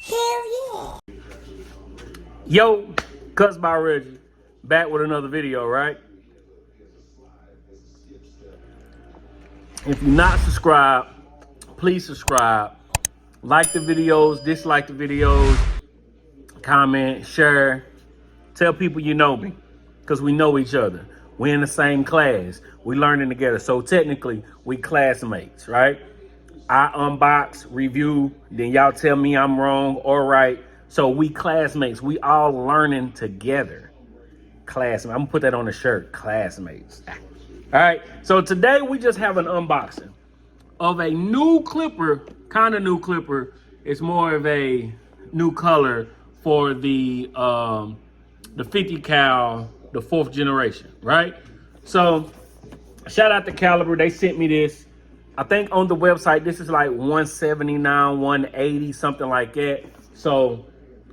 Hell yeah. Yo, Cuts by Reggie, back with another video, right? If you're not subscribed, please subscribe. Like the videos, dislike the videos, comment, share. Tell people you know me, because we know each other. We're in the same class. We learning together. So technically, we classmates, right? I unbox, review, then y'all tell me I'm wrong or right. So we classmates. We all learning together. Classmates. I'm gonna put that on the shirt. Classmates. All right. So today we just have an unboxing of a new clipper, kind of new clipper. It's more of a new color for the 50 cal, the 4th generation, right? So shout out to Caliber. They sent me this. I think on the website, this is like 179, 180, something like that. So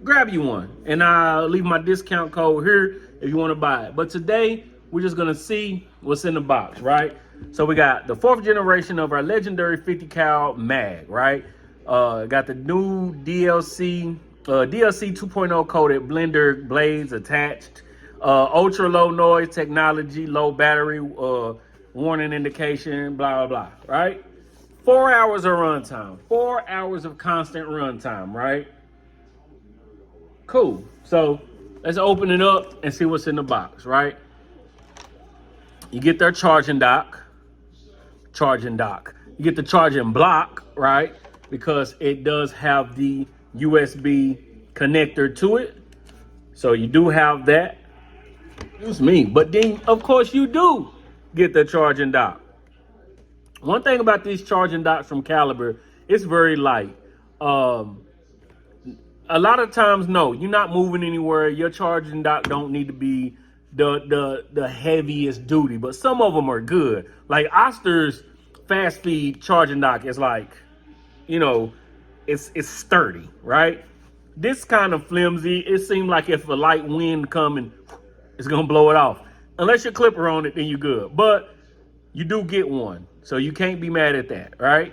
grab you one, and I'll leave my discount code here if you want to buy it. But today, we're just going to see what's in the box, right? So we got the 4th generation of our legendary 50 cal mag, right? Got the new DLC 2.0 coated blender blades attached. Ultra low noise technology, low battery, warning indication, blah, blah, blah, right? 4 hours of runtime, 4 hours of constant runtime, right? Cool. So let's open it up and see what's in the box, right? You get their charging dock. You get the charging block, right? Because it does have the USB connector to it. So you do have that. Excuse me. But then, of course, you do get the charging dock. One thing about these charging docks from Caliber, it's very light. A lot of times, no, you're not moving anywhere. Your charging dock don't need to be the heaviest duty, but some of them are good. Like Oster's fast feed charging dock is like, you know, it's sturdy, right? This kind of flimsy. It seems like if a light wind coming, it's gonna blow it off. Unless your clipper on it, then you're good. But you do get one, so you can't be mad at that, right?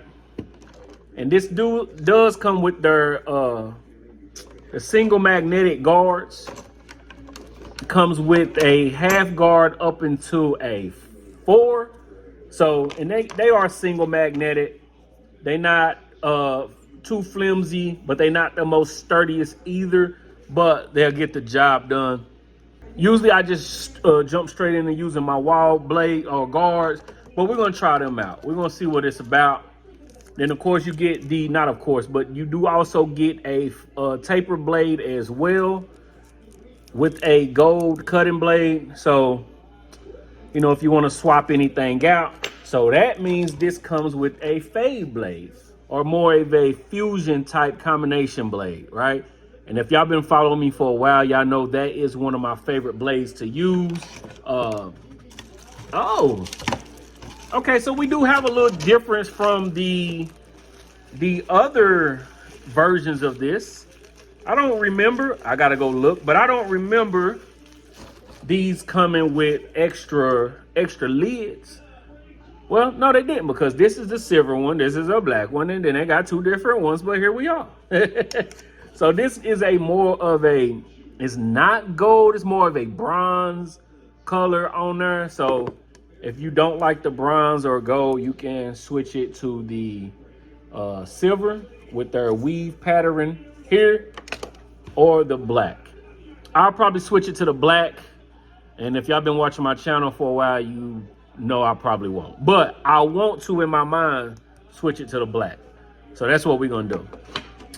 And this does come with their the single magnetic guards. It comes with a half guard up into a 4. So, and they are single magnetic. They not too flimsy, but they not the most sturdiest either, but they'll get the job done. Usually I just jump straight into using my wall blade or guards, but we're gonna try them out. We're gonna see what it's about. Then of course you get the, not of course, but you do also get a taper blade as well with a gold cutting blade. So, you know, if you want to swap anything out. So that means this comes with a fade blade, or more of a fusion type combination blade, right? And if y'all been following me for a while, y'all know that is one of my favorite blades to use. Okay, so we do have a little difference from the other versions of this. I don't remember, I gotta go look, but I don't remember these coming with extra lids. Well, no, they didn't, because this is the silver one, this is a black one, and then they got 2 different ones, but here we are. So this is a more of a, it's not gold, it's more of a bronze color on there. So if you don't like the bronze or gold, you can switch it to the silver with their weave pattern here, or the black. I'll probably switch it to the black. And if y'all been watching my channel for a while, you know I probably won't. But I want to, in my mind, switch it to the black. So that's what we're gonna do.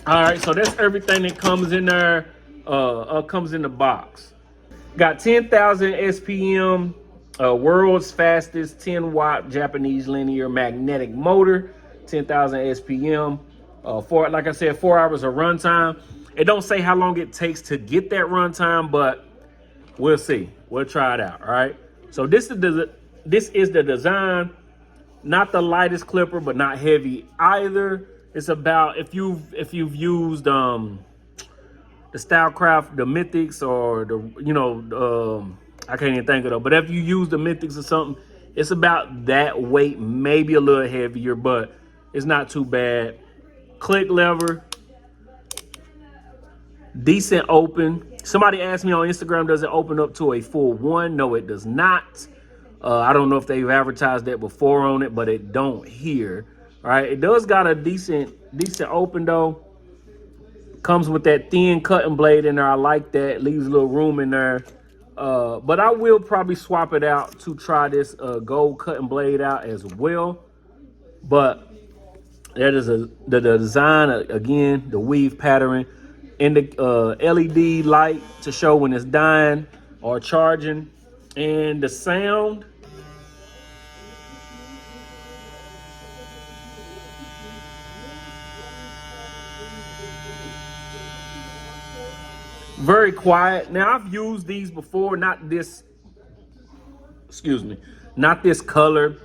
All right, so that's everything that comes in there, comes in the box. Got 10,000 SPM, world's fastest 10-watt Japanese linear magnetic motor, 10,000 SPM. For, like I said, 4 hours of runtime. It don't say how long it takes to get that runtime, but we'll see. We'll try it out. All right. So this is the design. Not the lightest clipper, but not heavy either. It's about, if you've used the Stylecraft, the Mythics, or the, you know, I can't even think of it, but if you use the Mythics or something, it's about that weight, maybe a little heavier, but it's not too bad. Click lever, decent open. Somebody asked me on Instagram, does it open up to a full 1? No, it does not. I don't know if they've advertised that before on it, but it don't here. All right, it does got a decent open though. Comes with that thin cutting blade in there. I like that. Leaves a little room in there. But I will probably swap it out to try this gold cutting blade out as well. But that is the design again, the weave pattern, and the LED light to show when it's dying or charging, and the sound. Very quiet. Now I've used these before, not this, excuse me, not this color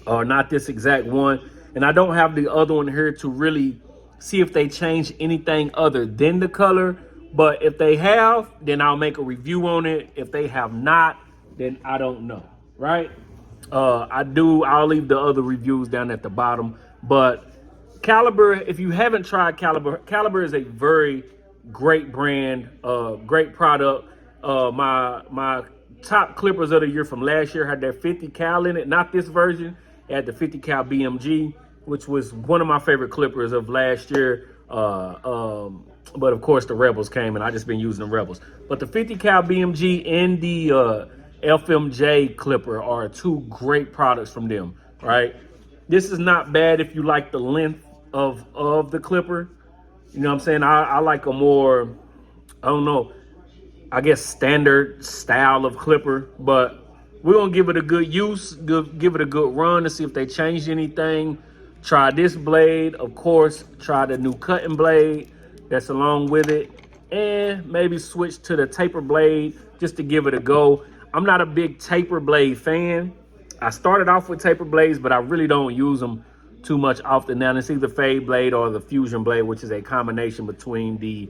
or not this exact one. And I don't have the other one here to really see if they change anything other than the color. But if they have, then I'll make a review on it. If they have not, then I don't know, right? I'll leave the other reviews down at the bottom. But Caliber, if you haven't tried Caliber is a very great brand, great product. My top clippers of the year from last year had their 50 cal in it, not this version. It had the 50 cal BMG, which was one of my favorite clippers of last year. But of course the Rebels came and I just been using the Rebels. But the 50 cal BMG and the FMJ clipper are two great products from them, right? This is not bad if you like the length of the clipper. You know what I'm saying? I like a more, I don't know, I guess standard style of clipper, but we're gonna give it a good use, give it a good run to see if they changed anything. Try this blade, of course, try the new cutting blade that's along with it, and maybe switch to the taper blade just to give it a go. I'm not a big taper blade fan. I started off with taper blades, but I really don't use them too much often now. It's either fade blade or the fusion blade, which is a combination between the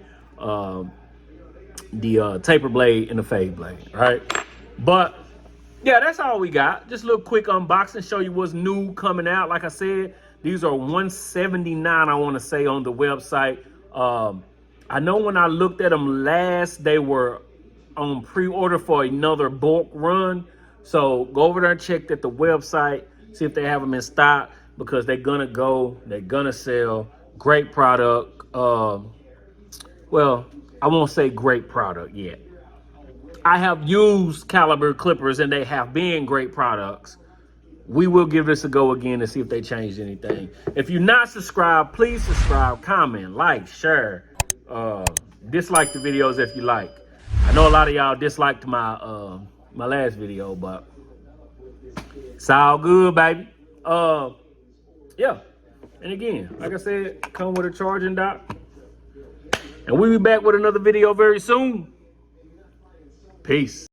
taper blade and the fade blade, right? But yeah, that's all we got. Just a little quick unboxing, show you what's new coming out. Like I said, these are $179, I want to say, on the website. I know when I looked at them last, they were on pre-order for another bulk run. So go over there and check at the website, see if they have them in stock, because they're gonna go, they're gonna sell. Great product. Well, I won't say great product yet. I have used Caliber clippers and they have been great products. We will give this a go again to see if they changed anything. If you're not subscribed, please subscribe, comment, like, share. Dislike the videos if you like. I know a lot of y'all disliked my my last video, but it's all good, baby. Yeah. And again, like I said, come with a charging dock. And we'll be back with another video very soon. Peace.